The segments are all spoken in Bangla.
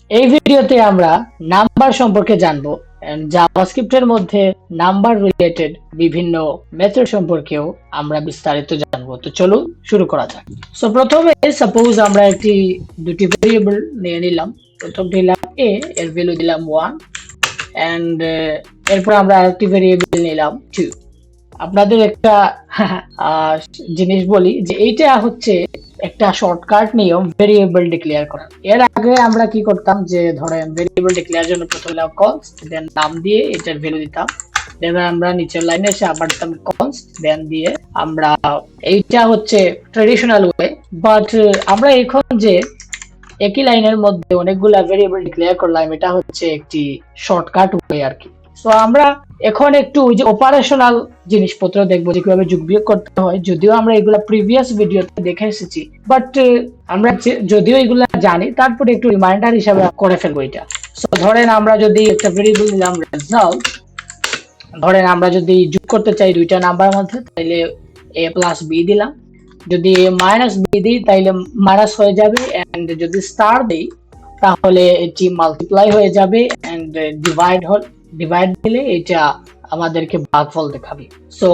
এই ভিডিওতে আমরা নাম্বার সম্পর্কে জানবো জাভাস্ক্রিপ্টের মধ্যে নাম্বার রিলেটেড বিভিন্ন মেথড সম্পর্কেও আমরা বিস্তারিত জানবো। তো চলুন শুরু করা যাক। সো প্রথমে সাপোজ আমরা দুটি ভেরিয়েবল নিয়ে নিলাম। প্রথম দিলাম a, এর ভ্যালু দিলাম 1 এন্ড এরপর আমরা আরেকটি ভেরিয়েবল নিলাম 2। আপনাদের একটা জিনিস বলি যে এইটা হচ্ছে একটা শর্টকাট নিয়ম ভেরিয়েবল ডিক্লেয়ার করা। এর আগে আমরা কি করতাম যে ধরেন ভেরিয়েবল ডিক্লেয়ার জন্য প্রথমে কনস্ট দেন নাম দিয়ে এটার ভ্যালু দিতাম, দেন আমরা নিচের লাইনে এসে আবার দিতাম কনস্ট দেন দিয়ে আমরা এইটা হচ্ছে ট্রেডিশনাল ওয়ে। বাট আমরা এখন যে একই লাইনের মধ্যে অনেকগুলা ভেরিয়েবল ডিক্লেয়ার করলাম, এটা হচ্ছে একটি শর্টকাট ওয়ে আর কি। সো আমরা এখন একটু ওই যে অপারেশনাল জিনিসপত্র দেখবো যে কিভাবে যোগ বিয়োগ করতে হয়, যদিও আমরা এগুলা প্রিভিয়াস ভিডিওতে দেখে এসেছি, বাট আমরা যদিও এগুলা জানি তারপরে একটু রিমাইন্ডার হিসাবে করে ফেলবো এটা। সো ধরেন আমরা যদি একটা ভেরিয়েবল দিলাম রেজাল্ট, ধরেন আমরা যদি যোগ করতে চাই দুইটা নাম্বার মধ্যে তাহলে a প্লাস b দিলাম, যদি মাইনাস বি দিই তাহলে মাইনাস হয়ে যাবে, এন্ড যদি স্টার দিই তাহলে এটি মাল্টিপ্লাই হয়ে যাবে, এন্ড ডিভাইড দিলে এটা আমাদেরকে ভাগফল দেখাবে। সো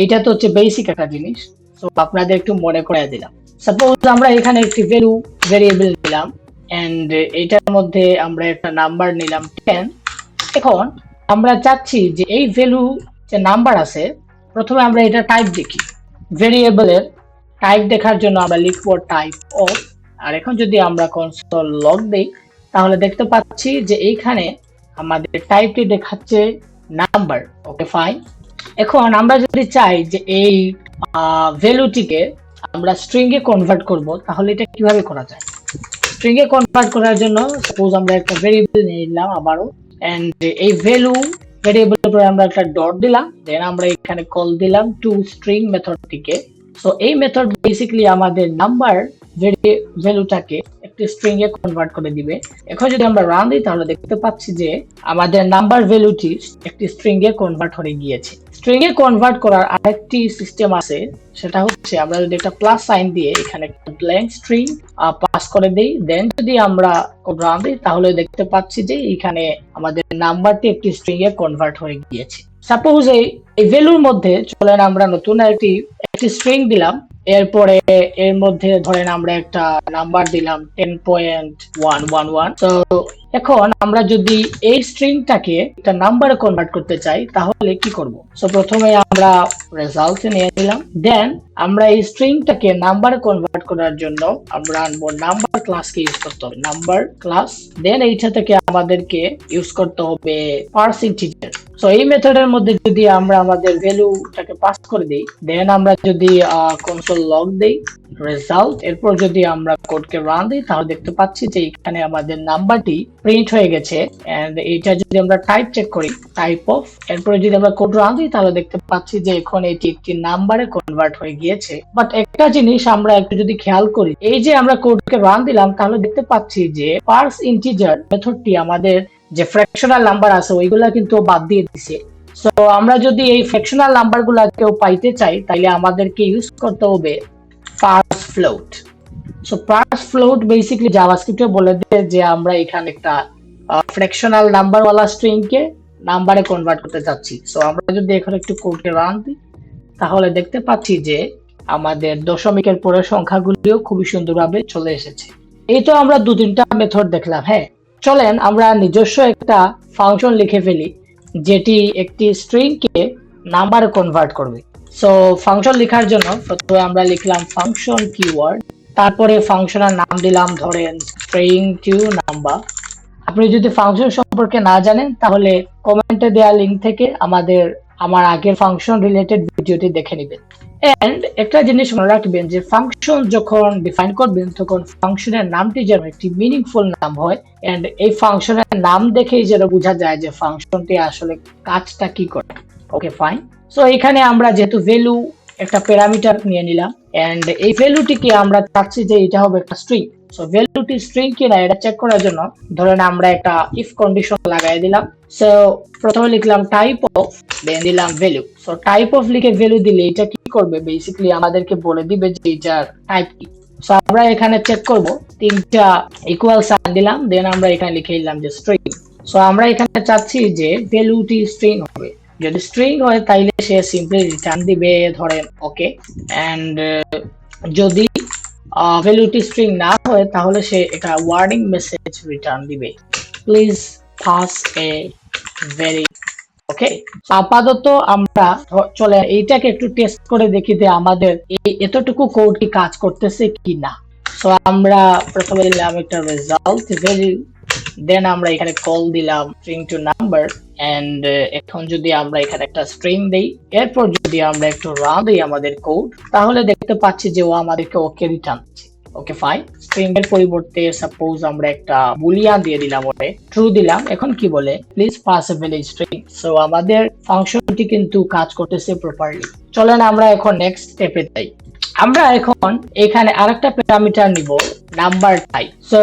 এটা তো হচ্ছে বেসিক একটা জিনিস। সো আপনাদের একটু মনে করাই দিলাম। সাপোজ আমরা এখানে একটি ভেরিয়েবল নিলাম এন্ড এটার মধ্যে আমরা একটা নাম্বার নিলাম 10। এখন আমরা চাচ্ছি যে এই ভ্যালু যে নাম্বার আছে প্রথমে আমরা এটা টাইপ দেখি। ভেরিয়েবলের টাইপ দেখার জন্য আমরা লিখবো টাইপ অফ, আর এখন যদি আমরা কনসোল লগ দেই তাহলে দেখতে পাচ্ছি যে এইখানে আমাদের টাইপটি দেখাচ্ছে নাম্বার। Okay fine. এখন আমরা যদি চাই যে এই ভ্যালুটিকে আমরা স্ট্রিং এ কনভার্ট করব তাহলে এটা কিভাবে করা যায়? স্ট্রিং এ কনভার্ট করার জন্য সাপোজ আমরা একটা ভেরিয়েবল নিয়ে নিলাম আবারও, এন্ড এই ভেরিয়েবলের পরে আমরা একটা ডট দিলাম, দেন আমরা এখানে কল দিলাম টু স্ট্রিং মেথডটিকে। সো এই মেথড বেসিক্যালি আমাদের নাম্বার ভ্যালুটাকে একটি স্ট্রিং এ কনভার্ট করে দিবে। এখন যদি আমরা রান দিই তাহলে দেখতে পাচ্ছি যে আমাদের নাম্বার ভ্যালুটি একটি স্ট্রিং এ কনভার্ট হয়ে গিয়েছে। স্ট্রিং এ কনভার্ট করার আরেকটি সিস্টেম আছে, সেটা হচ্ছে আমরা যদি একটা প্লাস সাইন দিয়ে এখানে একটা ব্ল্যাঙ্ক স্ট্রিং পাস করে দেই, দেন যদি আমরা রান দিই তাহলে দেখতে পাচ্ছি যে এখানে আমাদের নাম্বারটি একটি স্ট্রিং এ কনভার্ট হয়ে গিয়েছে। সাপোজ এই ভ্যালুর মধ্যে চলেন আমরা নতুন একটি স্ট্রিং দিলাম, এরপরে এর মধ্যে ধরেন আমরা একটা নাম্বার দিলাম 10.111। তো এখন আমরা যদি এই স্ট্রিংটাকে একটা নাম্বারে কনভার্ট করতে চাই তাহলে কি করব? সো প্রথমে আমরা রেজাল্ট নিয়ে নিলাম, দেন আমরা এই স্ট্রিংটাকে নাম্বারে কনভার্ট করার জন্য আমরা আনবো নাম্বার ক্লাসকে ইউজ করতে হবে, নাম্বার ক্লাস। দেন এইটা থেকে আমাদেরকে ইউজ করতে হবে পার্স ইন্টিজার। সো এই মেথডের মধ্যে যদি আমরা আমাদের ভ্যালুটাকে পাস করে দিই, দেন আমরা যদি কনসোল লগ দেই রেজাল্ট, এরপর যদি আমরা কোডকে রান দিই তাহলে দেখতে পাচ্ছি যে এখানে আমাদের নাম্বারটি প্রিন্ট হয়ে গেছে। এন্ড এটা যদি আমরা টাইপ চেক করি টাইপ অফ, এরপরে যদি আমরা কোড রান দিই তাহলে দেখতে পাচ্ছি যে এখন এটি একটি নাম্বারে কনভার্ট হয়ে গিয়েছে। বাট একটা জিনিস আমরা একটু যদি খেয়াল করি, এই যে আমরা কোডকে রান দিলাম তাহলে দেখতে পাচ্ছি যে পার্স ইন্টিজার মেথডটি আমাদের যে ফ্র্যাকশনাল নাম্বার আছে ওইগুলা কিন্তু বাদ দিয়ে দিছে। সো আমরা যদি এই ফ্র্যাকশনাল নাম্বারগুলা কেউ পাইতে চাই তাহলে আমাদেরকে ইউজ করতে হবে parse float. So parse float basically জাভাস্ক্রিপ্টে বলে দেয় যে আমরা এখানে একটা ফ্র্যাকশনাল নাম্বারওয়ালা স্ট্রিংকে নাম্বারে কনভার্ট করতে চাচ্ছি। সো আমরা যদি এখানে একটু কোডকে রান দিই তাহলে দেখতে পাচ্ছি যে আমাদের দশমিকের পরের সংখ্যাগুলিও খুবই সুন্দরভাবে চলে এসেছে। এই তো আমরা দু তিনটা মেথড দেখলাম। হ্যাঁ, চলেন আমরা নিজস্ব একটা ফাংশন লিখে ফেলি যেটি একটি স্ট্রিংকে নাম্বারে কনভার্ট করবে। সো ফাংশন লেখার জন্য প্রথমে আমরা লিখলাম ফাংশন কিওয়ার্ড, তারপরে ফাংশনের নাম দিলাম ধরেন স্ট্রিং টু নাম্বার। আপনি যদি ফাংশন সম্পর্কে না জানেন তাহলে কমেন্টে দেওয়া লিংক থেকে আমার আগের ফাংশন রিলেটেড ভিডিওটি দেখে নেবেন। এন্ড একটা জিনিস মনে রাখবেন যে ফাংশন যখন ডিফাইন করবেন তখন ফাংশনের নামটি যেন একটি মিনিংফুল নাম হয়, এন্ড এই ফাংশনের নাম দেখেই যেন বোঝা যায় যে ফাংশনটি আসলে কাজটা কি করে। Okay fine. সো এখানে আমরা যেহেতু ভ্যালু একটা প্যারামিটার নিয়ে নিলাম, এন্ড এই ভ্যালুটিকে আমরা চাচ্ছি যে এটা হবে একটা স্ট্রিং। সো ভ্যালুটি স্ট্রিং কিনা এটা চেক করার জন্য ধরেন আমরা একটা ইফ কন্ডিশন লাগাই দিলাম। সো প্রথমে লিখলাম টাইপ অফ, দেন দিলাম ভ্যালু। সো টাইপ অফ লিখে ভ্যালু দিলে এটা কি করবে, বেসিক্যালি আমাদেরকে বলে দিবে যে এটার টাইপ কি। সো আমরা এখানে চেক করব তিনটা ইকুয়াল সাইন দিলাম, দেন আমরা এখানে লিখে দিলাম যে স্ট্রিং। সো আমরা এখানে চাচ্ছি যে ভ্যালুটি স্ট্রিং হবে। যদি স্ট্রিং হয় তাইলে সে সিম্পলি রিটার্ন দিবে ধরেন ওকে, এন্ড যদি ভ্যালুটি স্ট্রিং না হয় তাহলে সে একটা ওয়ার্নিং মেসেজ রিটার্ন দিবে, প্লিজ পাস এ ভেরি ওকে। আপাতত আমরা চলে এইটাকে একটু টেস্ট করে দেখি যে আমাদের এই এতটুকু কোড কি কাজ করতেছে কিনা। সো আমরা প্রথমে দিলাম একটা রেজাল্ট ভ্যালু, দেন আমরা এখানে কল দিলাম স্ট্রিং টু নাম্বার, এন্ড এখন যদি আমরা এখানে একটা স্ট্রিং দেই, এরপর যদি আমরা একটু রান দিই আমাদের কোড, তাহলে দেখতে পাচ্ছি যে ও আমাদেরকে ওকে রিটার্ন দিচ্ছে। ওকে ফাইন, স্ট্রিং এর পরিবর্তে সাপোজ আমরা একটা বুলিয়ান দিয়ে দিলাম, ওরে ট্রু দিলাম। এখন কি বলে, please pass a valid string. So আমাদের ফাংশনটি কিন্তু কাজ করতেছে প্রপারলি। চলেন আমরা এখন নেক্সট স্টেপে যাই। আমরা এখন এখানে আরেকটা প্যারামিটার নিব, নাম্বার টাইপ। সো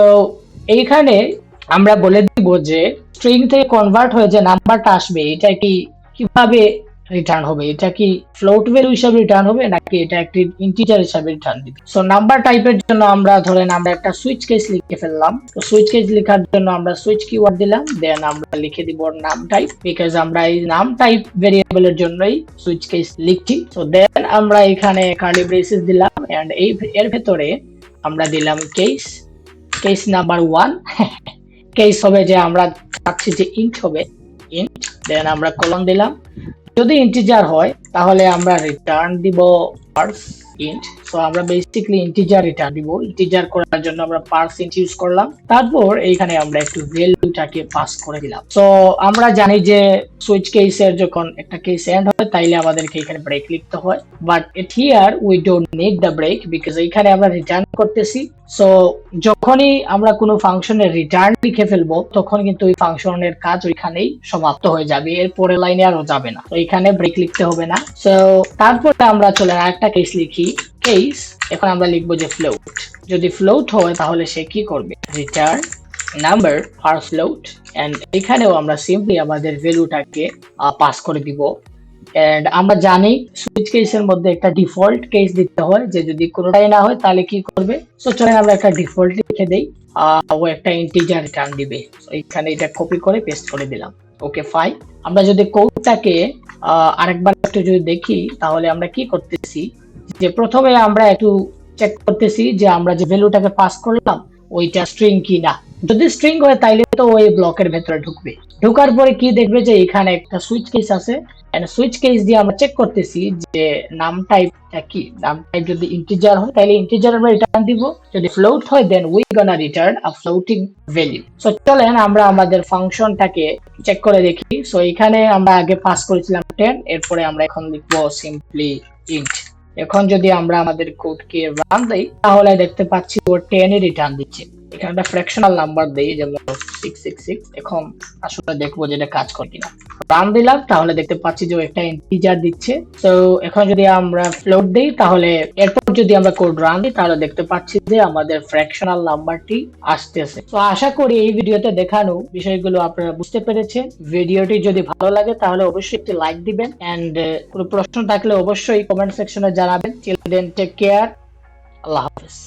এইখানে আমরা বলে দিব যে স্ট্রিং থেকে কনভার্ট হয়ে যে নাম্বারটা আসবে এটা কি কিভাবে রিটার্ন হবে, এটা কি ফ্লোট ভ্যালু হিসেবে রিটার্ন হবে নাকি এটা একটি ইন্টিজার হিসেবে রিটার্ন দিবে। সো নাম্বার টাইপের জন্য আমরা ধরেন আমরা একটা সুইচ কেস লিখে ফেললাম। তো সুইচ কেস লেখার জন্য আমরা সুইচ কিওয়ার্ড দিলাম, দেন আমরা লিখে দিব নাম টাইপ, বিকজ আমরা এই নাম টাইপ ভেরিয়েবলের জন্যই সুইচ কেস লিখছি। সো দেন আমরা এখানে কার্লি ব্রেসেস দিলাম, এন্ড এর ভেতরে আমরা দিলাম কেস, কেস নাম্বার 1 কেস হবে যে আমরা চাচ্ছি যে ইন্ট হবে, ইন্ট, দেন আমরা কলন দিলাম। যদি ইন্টিজার হয় তাহলে আমরা রিটার্ন দিব পার্স ইন্ট। সো আমরা বেসিক্যালি ইন্টিজার রিটার্ন দিব। ইন্টিজার করার জন্য আমরা পার্স ইন্ট ইউজ করলাম, তারপর এইখানে আমরা একটু ভ্যালুটাকে পাস করে দিলাম। সো আমরা জানি যে সুইচ কেসের যখন একটা কেস এন্ড হয় তাইলে আমাদেরকে এখানে ব্রেক লিখতে হয়, but at here we don't need the break because এইখানে আমরা রিটার্ন করতেছি। সো যখনই আমরা কোনো ফাংশনের রিটার্ন লিখে ফেলবো তখন কিন্তু ওই ফাংশনের কাজ ওইখানেই সমাপ্ত হয়ে যাবে, এর পরের লাইনে আরো যাবে না, তো এখানে ব্রেক লিখতে হবে না। সো তারপরে আমরা চলে আরেকটা কেস লিখি, কেস এখন আমরা লিখবো যে ফ্লোট। যদি ফ্লোট হয় তাহলে সে কি করবে, রিটার্ন নাম্বার আর ফ্লোট, এন্ড এখানেও আমরা সিম্পলি আমাদের ভ্যালুটাকে পাস করে দিব। এন্ড আমরা জানি সুইচ কেসের মধ্যে একটা ডিফল্ট কেস দিতে হয়, যে যদি কোনোটাই না হয় তাহলে কি করবে। সো চলেন আমরা একটা ডিফল্ট লিখে দেই, ও একটা ইন্টিজার রিটার্ন দিবে। সো এখানে এটা কপি করে পেস্ট করে দিলাম। ওকে ফাইন, আমরা যদি কোডটাকে আরেকবার একটু যদি দেখি তাহলে আমরা কি করতেছি, যে প্রথমে আমরা একটু চেক করতেছি যে আমরা যে ভ্যালুটাকে পাস করলাম ওইটা স্ট্রিং কি না। যদি স্ট্রিং হয় তাইলে তো ওই ব্লকের ভেতরে ঢুকবে, ঢোকার পরে কি দেখবে যে এখানে একটা সুইচ কেস আছে, এন্ড সুইচ কেস দিয়ে আমরা চেক করতেছি যে নাম টাইপটা কি। নাম টাইপ যদি ইন্টিজার হয় তাহলে ইন্টিজার আমরা রিটার্ন দিব, যদি ফ্লোট হয় then we gonna return a floating value. So চলেন আমরা আমাদের ফাংশনটাকে চেক করে দেখি। সো এখানে আমরা আগে পাস করেছিলাম 10, এরপরে আমরা এখন লিখবো সিম্পলি ইন্ট। এখন যদি আমরা আমাদের কোডকে রান দেই তাহলে দেখতে পাচ্ছি ও 10 এ রিটার্ন দিচ্ছে। এখানে একটা ফ্র্যাকশনাল নাম্বার দেই যেমন 666। এখন আসলে দেখবো যে এটা কাজ করে কিনা। রান দিলাম তাহলে দেখতে পাচ্ছি যে একটা ইন্টিজার দিচ্ছে। তো এখন যদি আমরা ফ্লোট দেই তাহলে এরপর যদি আমরা কোড রান দিই তাহলে দেখতে পাচ্ছি যে আমাদের ফ্র্যাকশনাল নাম্বারটি আসতেছে। তো আশা করি এই ভিডিওতে দেখানো বিষয়গুলো আপনারা বুঝতে পেরেছেন। ভিডিওটি যদি ভালো লাগে তাহলে অবশ্যই একটি লাইক দিবেন, এন্ড কোনো প্রশ্ন থাকলে অবশ্যই কমেন্ট সেকশনে জানাবেন। টিল দেন টেক কেয়ার, আল্লাহ হাফেজ।